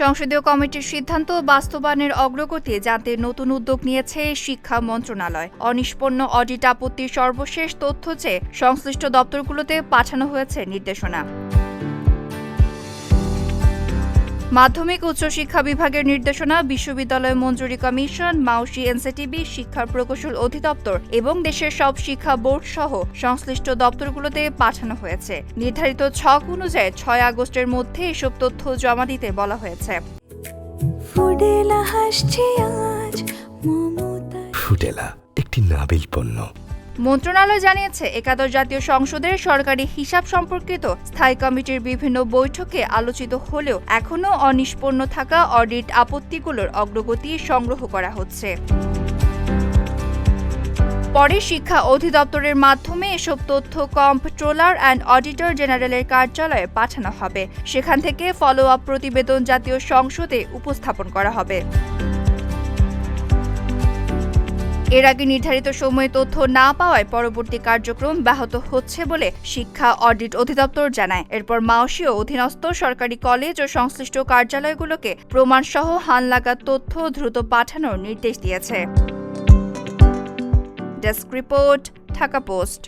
সংসদীয় কমিটির সিদ্ধান্ত বাস্তবায়নের অগ্রগতি জানতে নতুন উদ্যোগ নিয়েছে শিক্ষা মন্ত্রণালয়। অনিষ্পন্ন অডিট আপত্তির সর্বশেষ তথ্য চেয়ে সংশ্লিষ্ট দপ্তরগুলোতে পাঠানো হয়েছে নির্দেশনা। মাধ্যমিক উচ্চশিক্ষা বিভাগের নির্দেশনা, বিশ্ববিদ্যালয় মঞ্জুরি কমিশন, মাউসি এনসিটিবি, শিক্ষার প্রকৌশল অধিদপ্তর এবং দেশের সব শিক্ষা বোর্ড সহ সংশ্লিষ্ট দপ্তরগুলোতে পাঠানো হয়েছে। নির্ধারিত ছক অনুযায়ী ৬ আগস্টের মধ্যে এসব তথ্য জমা দিতে বলা হয়েছে। ফুডেলা একটি নাবিল পণ্য। মন্ত্রণালয় জানিয়েছে, একাদশ জাতীয় সংসদের সরকারি হিসাব সম্পর্কিত স্থায়ী কমিটির বিভিন্ন বৈঠকে আলোচিত হলেও এখনও অনিষ্পন্ন থাকা অডিট আপত্তিগুলোর অগ্রগতি সংগ্রহ করা হচ্ছে। পরে শিক্ষা অধিদপ্তরের মাধ্যমে এসব তথ্য কম্পট্রোলার অ্যান্ড অডিটর জেনারেলের কার্যালয়ে পাঠানো হবে। সেখান থেকে ফলো আপ প্রতিবেদন জাতীয় সংসদে উপস্থাপন করা হবে। এর আগে নির্ধারিত সময়ে তথ্য না পাওয়ায় পরবর্তী কার্যক্রম ব্যাহত হচ্ছে বলে শিক্ষা অডিট অধিদপ্তর জানায়। এরপর মাউসি ও অধীনস্থ সরকারি কলেজ ও সংশ্লিষ্ট কার্যালয়গুলোকে প্রমাণসহ হালনাগাদ তথ্য দ্রুত পাঠানোর নির্দেশ দিয়েছে। Desk report, Dhaka post.